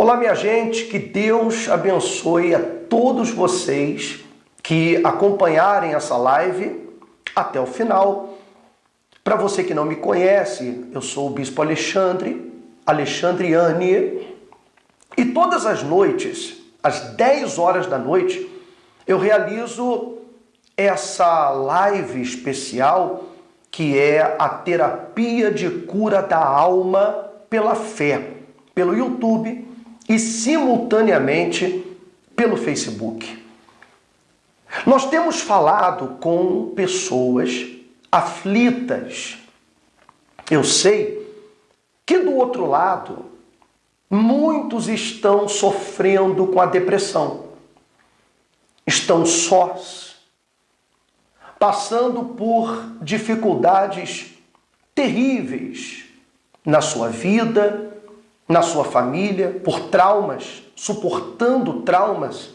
Olá, minha gente, que Deus abençoe a todos vocês que acompanharem essa live até o final. Para você que não me conhece, eu sou o Bispo Alexandriani, e todas as noites, às 10 horas da noite, eu realizo essa live especial que é a terapia de cura da alma pela fé, pelo YouTube e simultaneamente pelo Facebook. Nós temos falado com pessoas aflitas. Eu sei que do outro lado, muitos estão sofrendo com a depressão. Estão sós, passando por dificuldades terríveis na sua vida, na sua família, por traumas, suportando traumas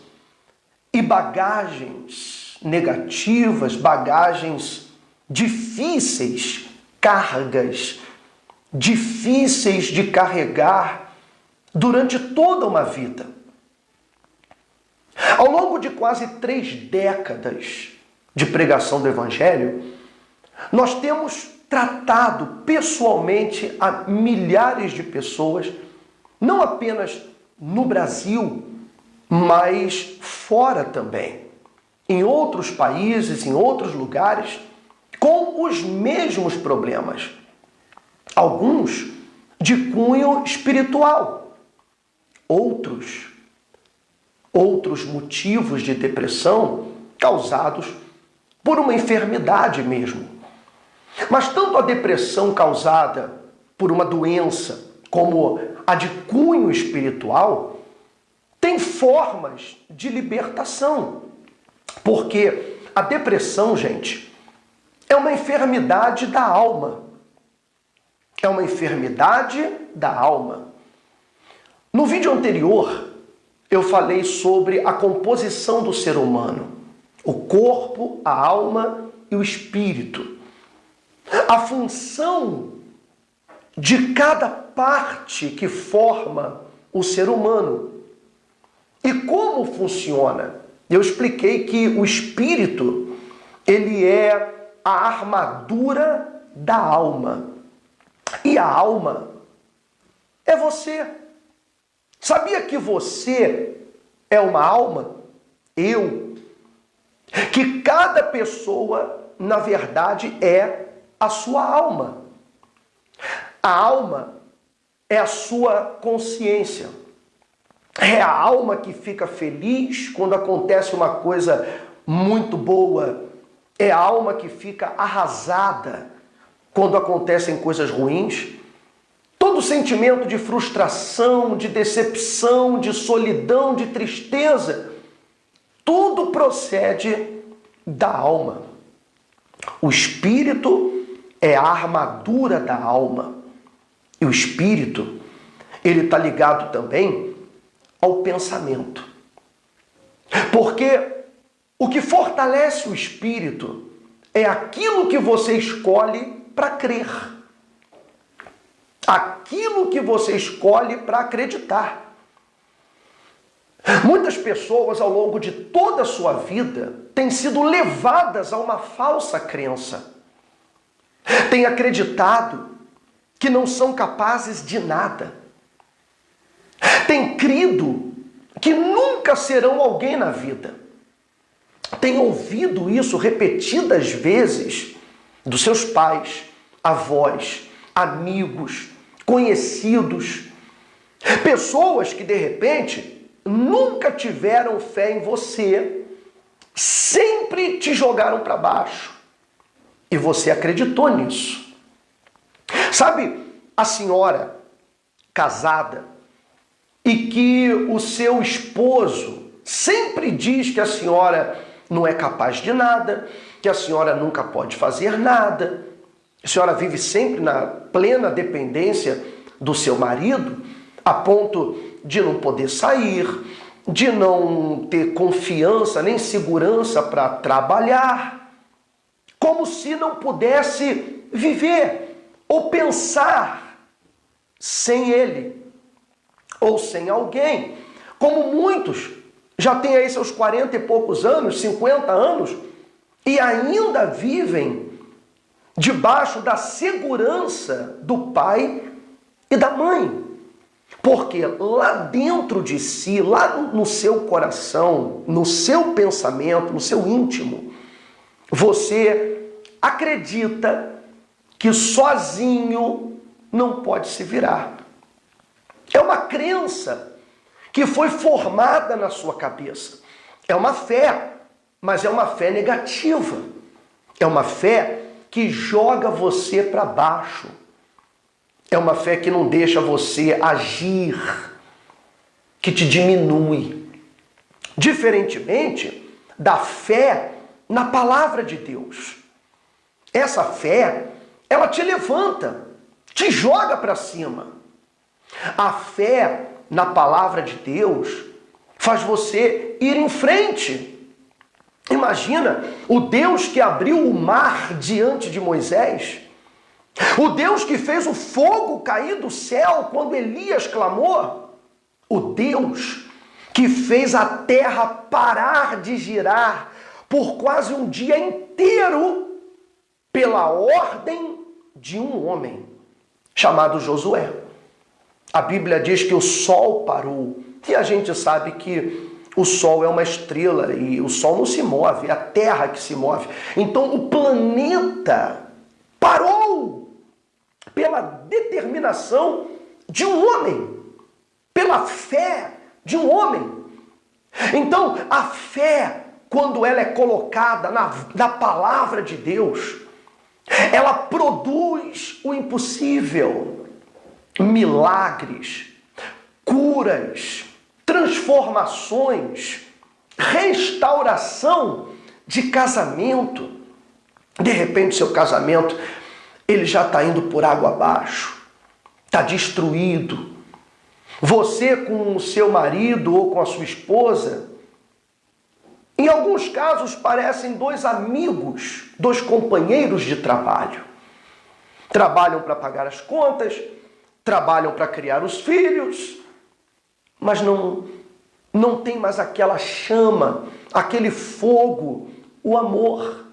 e bagagens negativas, bagagens difíceis, cargas difíceis de carregar durante toda uma vida. Ao longo de quase 3 décadas de pregação do Evangelho, nós temos tratado pessoalmente a milhares de pessoas, não apenas no Brasil, mas fora também, em outros países, em outros lugares, com os mesmos problemas. Alguns de cunho espiritual, outros motivos de depressão causados por uma enfermidade mesmo. Mas tanto a depressão causada por uma doença como a de cunho espiritual tem formas de libertação. Porque a depressão, gente, é uma enfermidade da alma. É uma enfermidade da alma. No vídeo anterior, eu falei sobre a composição do ser humano, o corpo, a alma e o espírito. A função de cada parte que forma o ser humano. E como funciona? Eu expliquei que o espírito, ele é a armadura da alma. E a alma é você. Sabia que você é uma alma? Eu. Que cada pessoa, na verdade, é a sua alma. A alma é a sua consciência. É a alma que fica feliz quando acontece uma coisa muito boa. É a alma que fica arrasada quando acontecem coisas ruins. Todo sentimento de frustração, de decepção, de solidão, de tristeza, tudo procede da alma. O espírito é a armadura da alma. E o espírito, ele está ligado também ao pensamento. Porque o que fortalece o espírito é aquilo que você escolhe para crer. Aquilo que você escolhe para acreditar. Muitas pessoas ao longo de toda a sua vida têm sido levadas a uma falsa crença. Têm acreditado que não são capazes de nada. Têm crido que nunca serão alguém na vida. Têm ouvido isso repetidas vezes dos seus pais, avós, amigos, conhecidos. Pessoas que de repente nunca tiveram fé em você, sempre te jogaram para baixo. E você acreditou nisso. Sabe, a senhora casada e que o seu esposo sempre diz que a senhora não é capaz de nada, que a senhora nunca pode fazer nada. A senhora vive sempre na plena dependência do seu marido, a ponto de não poder sair, de não ter confiança nem segurança para trabalhar, como se não pudesse viver ou pensar sem ele. ou sem alguém, como muitos já têm aí seus 40 e poucos anos, 50 anos, e ainda vivem debaixo da segurança do pai e da mãe. Porque lá dentro de si, lá no seu coração, no seu pensamento, no seu íntimo, você acredita que sozinho não pode se virar. É uma crença que foi formada na sua cabeça. É uma fé, mas é uma fé negativa. É uma fé que joga você para baixo. É uma fé que não deixa você agir, que te diminui. Diferentemente da fé na palavra de Deus. Essa fé, ela te levanta, te joga para cima. A fé na palavra de Deus faz você ir em frente. Imagina o Deus que abriu o mar diante de Moisés, o Deus que fez o fogo cair do céu quando Elias clamou, o Deus que fez a terra parar de girar por quase um dia inteiro pela ordem de um homem chamado Josué. A Bíblia diz que o sol parou, e a gente sabe que o sol é uma estrela e o sol não se move, é a terra que se move. Então o planeta parou pela determinação de um homem, pela fé de um homem. Então a fé, quando ela é colocada na palavra de Deus, ela produz o impossível, milagres, curas, transformações, restauração de casamento. De repente, seu casamento, ele já está indo por água abaixo, está destruído. Você com o seu marido ou com a sua esposa, em alguns casos parecem dois amigos, dois companheiros de trabalho. Trabalham para pagar as contas, trabalham para criar os filhos, mas não tem mais aquela chama, aquele fogo, o amor.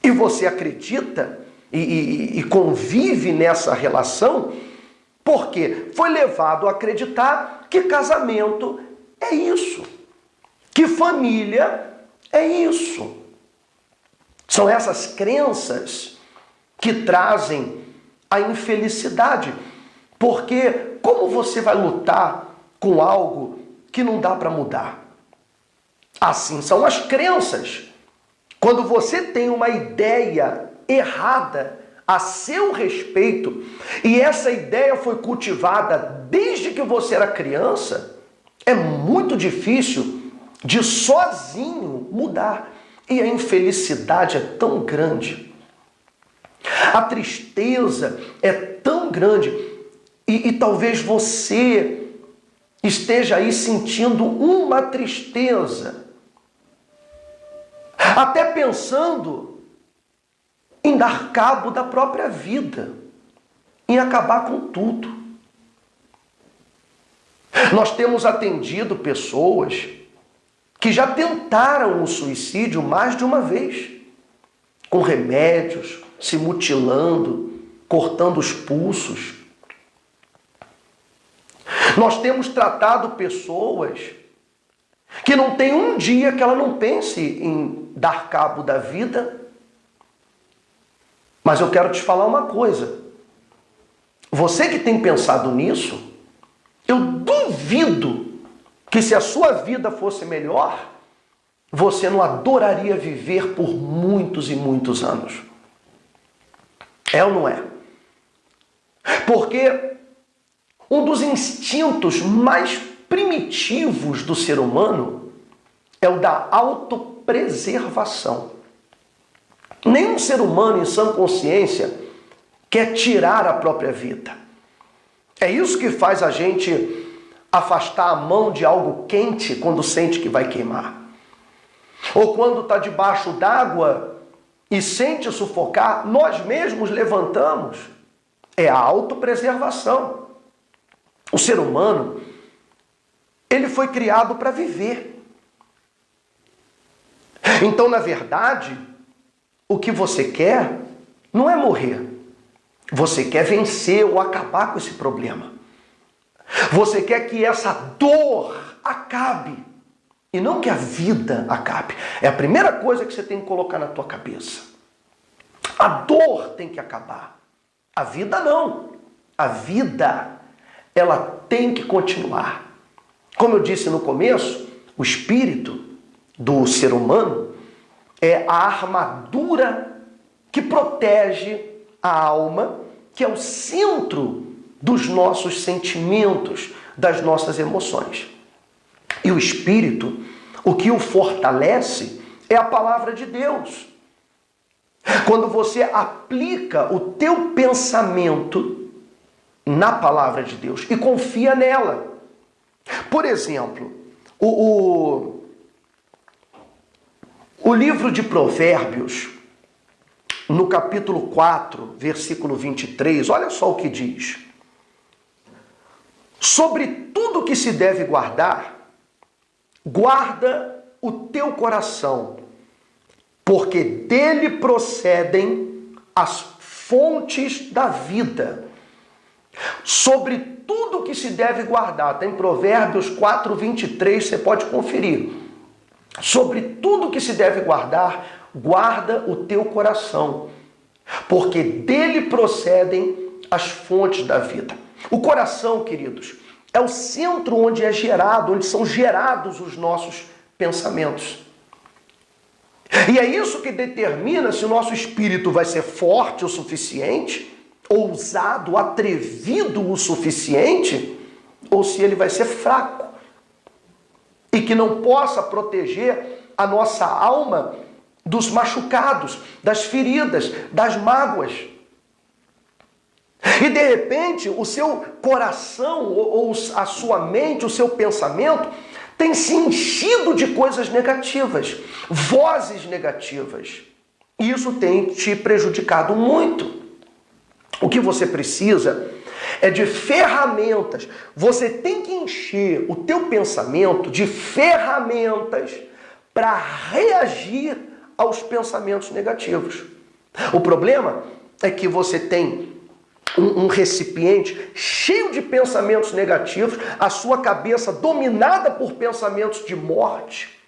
E você acredita e convive nessa relação porque foi levado a acreditar que casamento é isso, que família é isso. São essas crenças que trazem a infelicidade. Porque como você vai lutar com algo que não dá para mudar? Assim são as crenças. Quando você tem uma ideia errada a seu respeito, e essa ideia foi cultivada desde que você era criança, é muito difícil de sozinho mudar. E a infelicidade é tão grande. A tristeza é tão grande. E talvez você esteja aí sentindo uma tristeza, até pensando em dar cabo da própria vida, em acabar com tudo. Nós temos atendido pessoas que já tentaram o suicídio mais de uma vez, com remédios, se mutilando, cortando os pulsos. Nós temos tratado pessoas que não tem um dia que ela não pense em dar cabo da vida. Mas eu quero te falar uma coisa. Você que tem pensado nisso, eu duvido que se a sua vida fosse melhor, você não adoraria viver por muitos e muitos anos. É ou não é? Porque um dos instintos mais primitivos do ser humano é o da autopreservação. Nenhum ser humano em sã consciência quer tirar a própria vida. É isso que faz a gente afastar a mão de algo quente quando sente que vai queimar. Ou quando está debaixo d'água e sente sufocar, nós mesmos levantamos. É a autopreservação. O ser humano, ele foi criado para viver. Então, na verdade, o que você quer não é morrer. Você quer vencer ou acabar com esse problema. Você quer que essa dor acabe e não que a vida acabe. É a primeira coisa que você tem que colocar na tua cabeça. A dor tem que acabar. A vida não. A vida, ela tem que continuar. Como eu disse no começo, o espírito do ser humano é a armadura que protege a alma, que é o centro dos nossos sentimentos, das nossas emoções. E o espírito, o que o fortalece é a palavra de Deus. Quando você aplica o teu pensamento na palavra de Deus e confia nela. Por exemplo, o livro de Provérbios, no capítulo 4, versículo 23, olha só o que diz. Sobre tudo que se deve guardar, guarda o teu coração, porque dele procedem as fontes da vida. Sobre tudo que se deve guardar, tem Provérbios 4, 23, você pode conferir. Sobre tudo que se deve guardar, guarda o teu coração, porque dele procedem as fontes da vida. O coração, queridos, é o centro onde é gerado, onde são gerados os nossos pensamentos. E é isso que determina se o nosso espírito vai ser forte o suficiente, ousado, atrevido o suficiente, ou se ele vai ser fraco e que não possa proteger a nossa alma dos machucados, das feridas, das mágoas. E de repente o seu coração ou a sua mente, o seu pensamento tem se enchido de coisas negativas, vozes negativas. E isso tem te prejudicado muito. O que você precisa é de ferramentas. Você tem que encher o teu pensamento de ferramentas para reagir aos pensamentos negativos. O problema é que você tem um recipiente cheio de pensamentos negativos, a sua cabeça dominada por pensamentos de morte,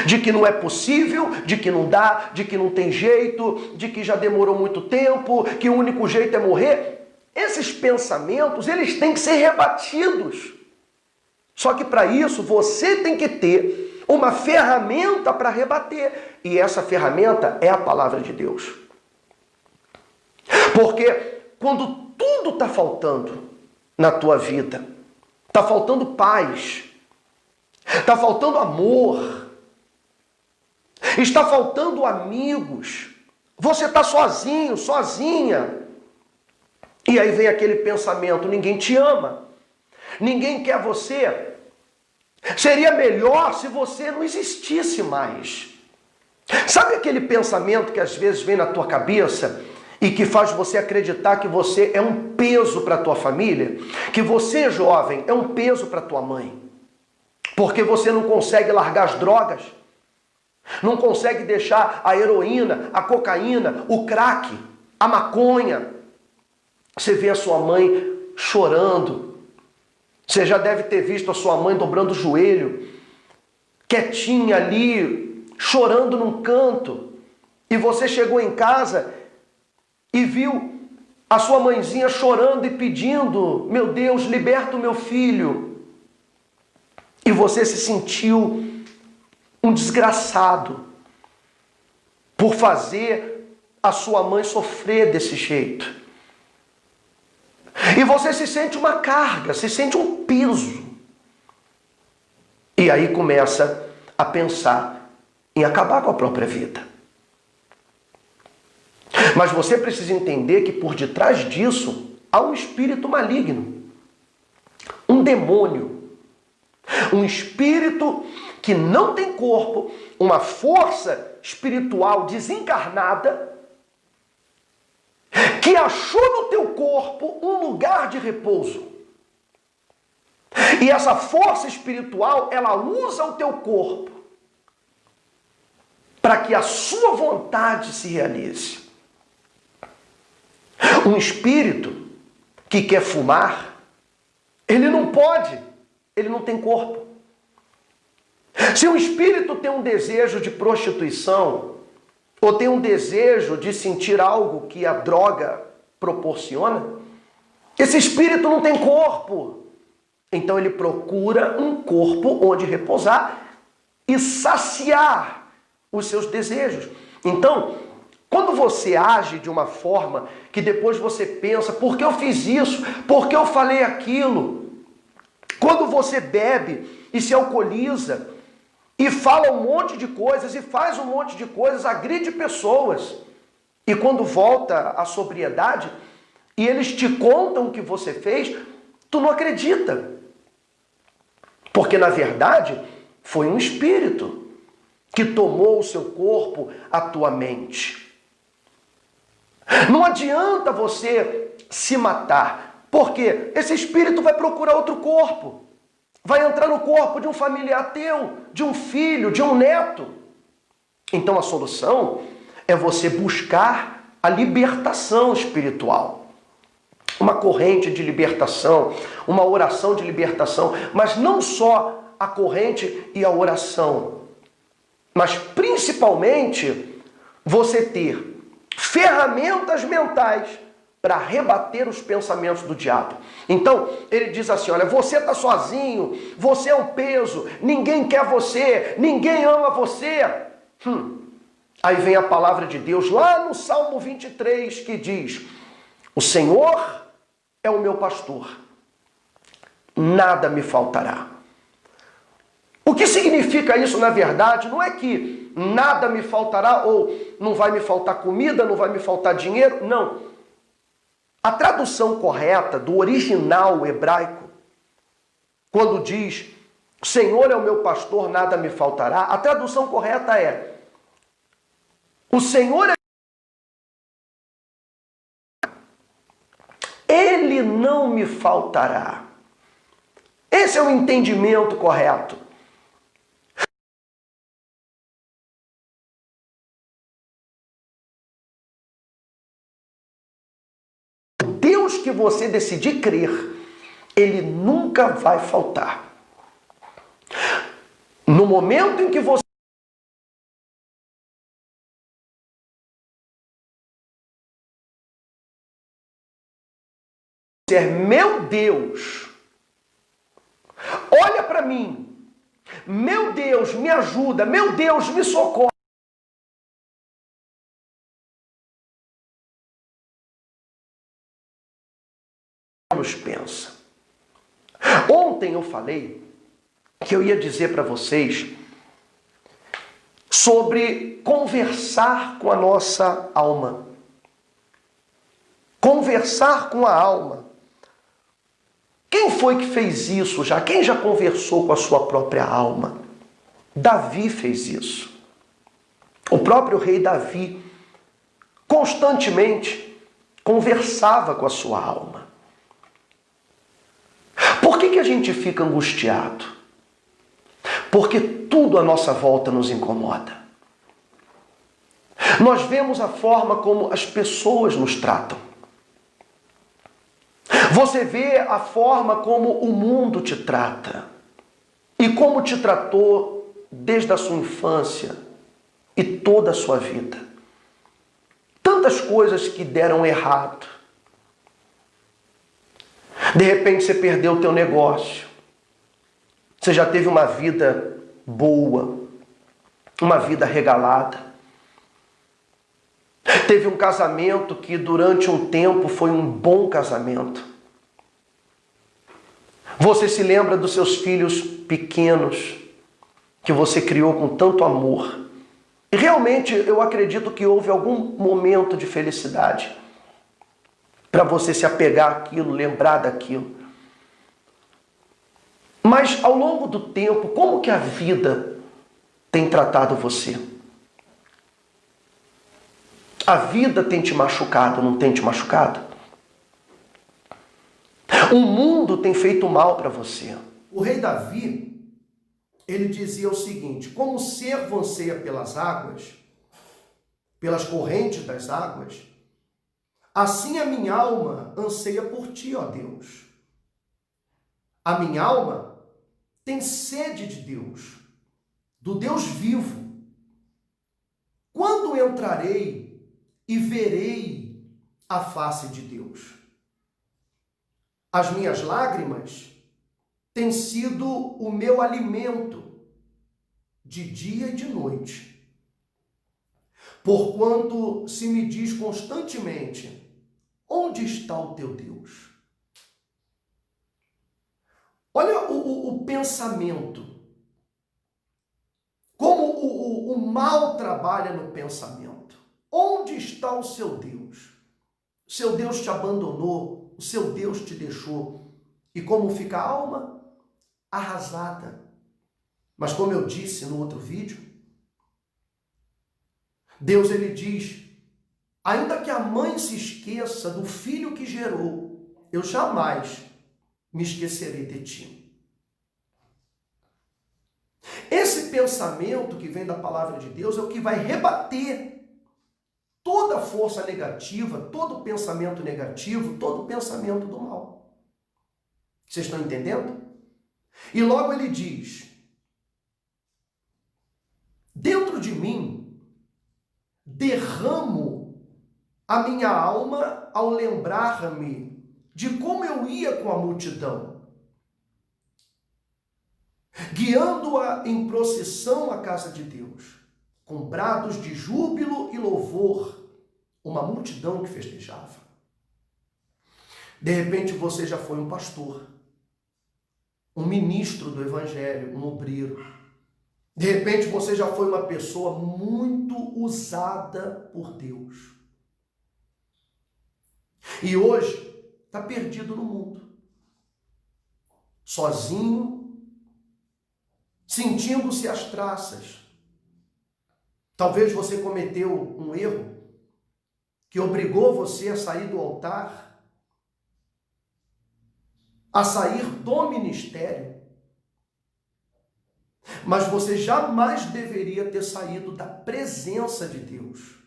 de que não é possível, de que não dá, de que não tem jeito, de que já demorou muito tempo, que o único jeito é morrer. Esses pensamentos, eles têm que ser rebatidos. Só que para isso você tem que ter uma ferramenta para rebater. E essa ferramenta é a palavra de Deus. Porque quando tudo está faltando na tua vida, está faltando paz, está faltando amor, está faltando amigos, você está sozinho, sozinha. E aí vem aquele pensamento, ninguém te ama, ninguém quer você. Seria melhor se você não existisse mais. Sabe aquele pensamento que às vezes vem na tua cabeça e que faz você acreditar que você é um peso para a tua família? Que você, jovem, é um peso para a tua mãe. Porque você não consegue largar as drogas, não consegue deixar a heroína, a cocaína, o crack, a maconha. Você vê a sua mãe chorando. Você já deve ter visto a sua mãe dobrando o joelho, quietinha ali, chorando num canto. E você chegou em casa e viu a sua mãezinha chorando e pedindo: meu Deus, liberta o meu filho. E você se sentiu um desgraçado por fazer a sua mãe sofrer desse jeito. E você se sente uma carga, se sente um peso. E aí começa a pensar em acabar com a própria vida. Mas você precisa entender que por detrás disso há um espírito maligno, um demônio, um espírito que não tem corpo, uma força espiritual desencarnada, que achou no teu corpo um lugar de repouso. E essa força espiritual, ela usa o teu corpo para que a sua vontade se realize. Um espírito que quer fumar, ele não pode, ele não tem corpo. Se um espírito tem um desejo de prostituição, ou tem um desejo de sentir algo que a droga proporciona, esse espírito não tem corpo. Então ele procura um corpo onde repousar e saciar os seus desejos. Então, quando você age de uma forma que depois você pensa, por que eu fiz isso? Por que eu falei aquilo? Quando você bebe e se alcooliza e fala um monte de coisas e faz um monte de coisas, agride pessoas. E quando volta à sobriedade e eles te contam o que você fez, tu não acredita. Porque na verdade foi um espírito que tomou o seu corpo, a tua mente. Não adianta você se matar, porque esse espírito vai procurar outro corpo. Vai entrar no corpo de um familiar teu, de um filho, de um neto. Então a solução é você buscar a libertação espiritual. Uma corrente de libertação, uma oração de libertação, mas não só a corrente e a oração, mas principalmente você ter ferramentas mentais para rebater os pensamentos do diabo. Então, ele diz assim, olha, você está sozinho, você é um peso, ninguém quer você, ninguém ama você. Aí vem a palavra de Deus lá no Salmo 23 que diz, o Senhor é o meu pastor, nada me faltará. O que significa isso na verdade? Não é que nada me faltará ou não vai me faltar comida, não vai me faltar dinheiro, não. A tradução correta do original hebraico, quando diz, o Senhor é o meu pastor, nada me faltará, a tradução correta é, o Senhor é... Ele não me faltará. Esse é o entendimento correto. Deus que você decidir crer, ele nunca vai faltar. No momento em que você dizer, meu Deus, olha para mim, meu Deus, me ajuda, meu Deus, me socorre. Pensa. Ontem eu falei que eu ia dizer para vocês sobre conversar com a nossa alma. Conversar com a alma. Quem foi que fez isso já? Quem já conversou com a sua própria alma? Davi fez isso. O próprio rei Davi constantemente conversava com a sua alma. Por que a gente fica angustiado? Porque tudo à nossa volta nos incomoda. Nós vemos a forma como as pessoas nos tratam. Você vê a forma como o mundo te trata. E como te tratou desde a sua infância e toda a sua vida. Tantas coisas que deram errado. De repente você perdeu o teu negócio. Você já teve uma vida boa, uma vida regalada. Teve um casamento que durante um tempo foi um bom casamento. Você se lembra dos seus filhos pequenos que você criou com tanto amor. E realmente eu acredito que houve algum momento de felicidade para você se apegar àquilo, lembrar daquilo. Mas ao longo do tempo, como que a vida tem tratado você? A vida tem te machucado, não tem te machucado? O mundo tem feito mal para você. O rei Davi, ele dizia o seguinte: como o cervo anseia pelas águas, pelas correntes das águas, assim a minha alma anseia por ti, ó Deus. A minha alma tem sede de Deus, do Deus vivo. Quando entrarei e verei a face de Deus? As minhas lágrimas têm sido o meu alimento de dia e de noite. Porquanto se me diz constantemente: onde está o teu Deus? Olha o pensamento. Como o mal trabalha no pensamento. Onde está o seu Deus? O seu Deus te abandonou, o seu Deus te deixou. E como fica a alma? Arrasada. Mas como eu disse no outro vídeo, Deus, ele diz: ainda que a mãe se esqueça do filho que gerou, eu jamais me esquecerei de ti. Esse pensamento que vem da palavra de Deus é o que vai rebater toda força negativa, todo pensamento negativo, todo pensamento do mal. Vocês estão entendendo? E logo ele diz: dentro de mim derramo a minha alma ao lembrar-me de como eu ia com a multidão, guiando-a em procissão à casa de Deus, com brados de júbilo e louvor, uma multidão que festejava. De repente você já foi um pastor, um ministro do evangelho, um obreiro. De repente você já foi uma pessoa muito usada por Deus. E hoje está perdido no mundo, sozinho, sentindo-se as traças. Talvez você cometeu um erro que obrigou você a sair do altar, a sair do ministério. Mas você jamais deveria ter saído da presença de Deus.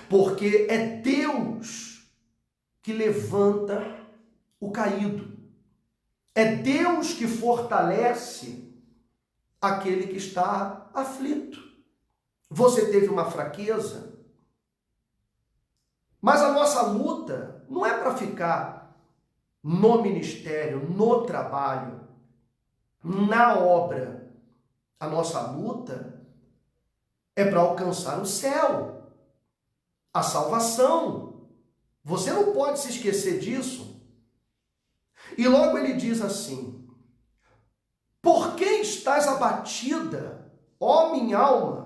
Porque é Deus que levanta o caído. É Deus que fortalece aquele que está aflito. Você teve uma fraqueza, mas a nossa luta não é para ficar no ministério, no trabalho, na obra. A nossa luta é para alcançar o céu, a salvação. Você não pode se esquecer disso. E logo ele diz assim: por que estás abatida, ó minha alma?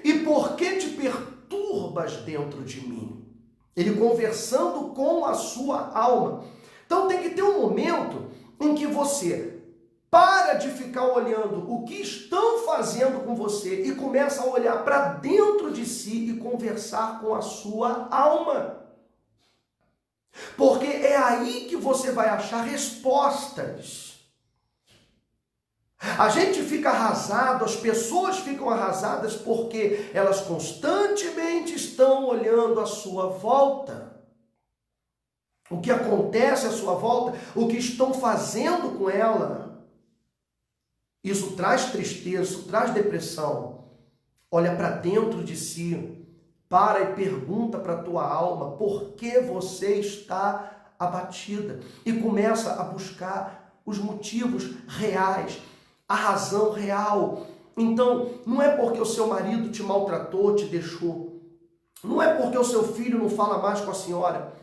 E por que te perturbas dentro de mim? Ele conversando com a sua alma. Então tem que ter um momento em que você para de ficar olhando o que estão fazendo com você e começa a olhar para dentro de si e conversar com a sua alma. Porque é aí que você vai achar respostas. A gente fica arrasado, as pessoas ficam arrasadas porque elas constantemente estão olhando à sua volta. O que acontece à sua volta, o que estão fazendo com ela. Isso traz tristeza, isso traz depressão. Olha para dentro de si, para e pergunta para a tua alma por que você está abatida. E começa a buscar os motivos reais, a razão real. Então, não é porque o seu marido te maltratou, te deixou. Não é porque o seu filho não fala mais com a senhora.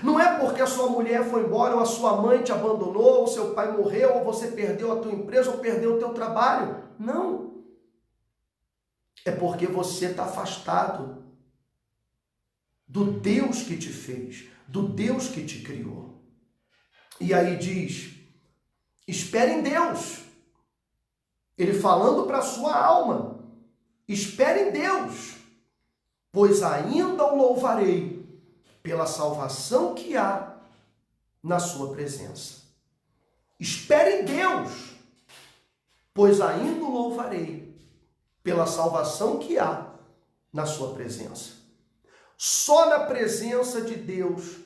Não é porque a sua mulher foi embora, ou a sua mãe te abandonou, ou seu pai morreu, ou você perdeu a tua empresa, ou perdeu o teu trabalho. Não. É porque você está afastado do Deus que te fez, do Deus que te criou. E aí diz, espere em Deus. Ele falando para a sua alma, espere em Deus, pois ainda o louvarei pela salvação que há na sua presença. Espere em Deus, pois ainda o louvarei pela salvação que há na sua presença. Só na presença de Deus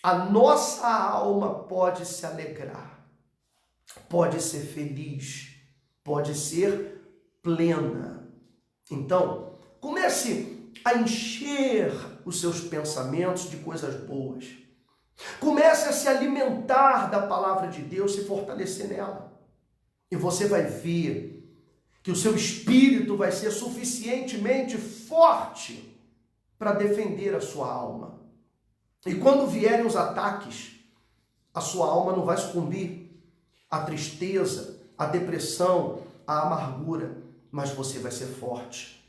a nossa alma pode se alegrar, pode ser feliz, pode ser plena. Então, comece a encher os seus pensamentos de coisas boas. Comece a se alimentar da palavra de Deus, se fortalecer nela. E você vai ver que o seu espírito vai ser suficientemente forte para defender a sua alma. E quando vierem os ataques, a sua alma não vai sucumbir à tristeza, à depressão, à amargura, mas você vai ser forte.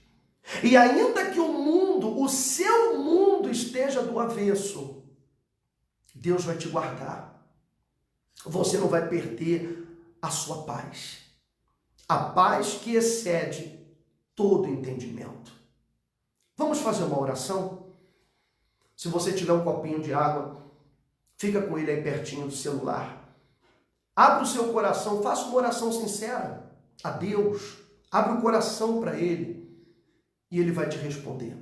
E ainda que o seu mundo esteja do avesso, Deus vai te guardar. Você não vai perder a sua paz. A paz que excede todo entendimento. Vamos fazer uma oração? Se você tiver um copinho de água, fica com ele aí pertinho do celular. Abra o seu coração, faça uma oração sincera a Deus. Abre o coração para Ele e Ele vai te responder.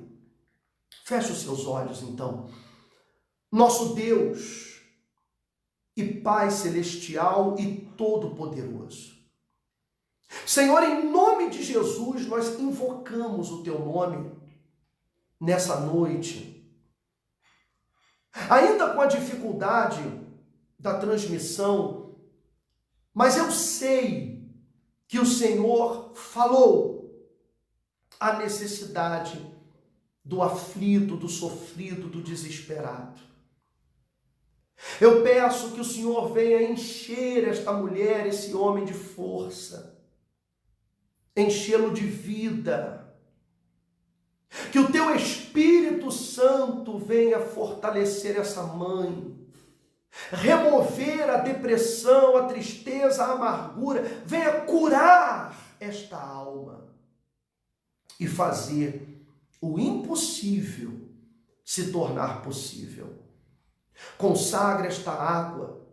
Feche os seus olhos, então. Nosso Deus e Pai Celestial e Todo-Poderoso. Senhor, em nome de Jesus, nós invocamos o Teu nome nessa noite. Ainda com a dificuldade da transmissão, mas eu sei que o Senhor falou a necessidade do aflito, do sofrido, do desesperado. Eu peço que o Senhor venha encher esta mulher, esse homem de força, enchê-lo de vida. Que o teu Espírito Santo venha fortalecer essa mãe, remover a depressão, a tristeza, a amargura, venha curar esta alma e fazer o impossível se tornar possível. Consagre esta água,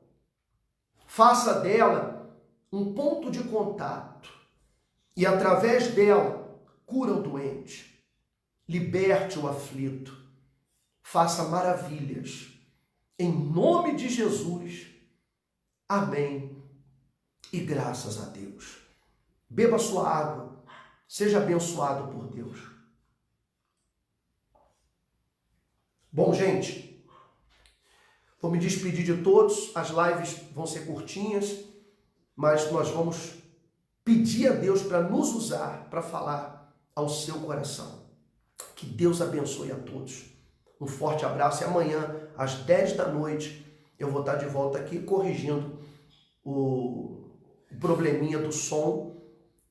faça dela um ponto de contato e através dela cura o doente. Liberte o aflito, faça maravilhas, em nome de Jesus, amém, e graças a Deus. Beba sua água, seja abençoado por Deus. Bom, gente, vou me despedir de todos, as lives vão ser curtinhas, mas nós vamos pedir a Deus para nos usar, para falar ao seu coração. Que Deus abençoe a todos. Um forte abraço e amanhã, às 10 da noite, eu vou estar de volta aqui corrigindo o probleminha do som.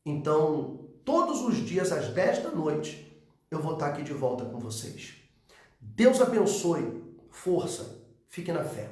Então, todos os dias, às 10 da noite, eu vou estar aqui de volta com vocês. Deus abençoe. Força. Fique na fé.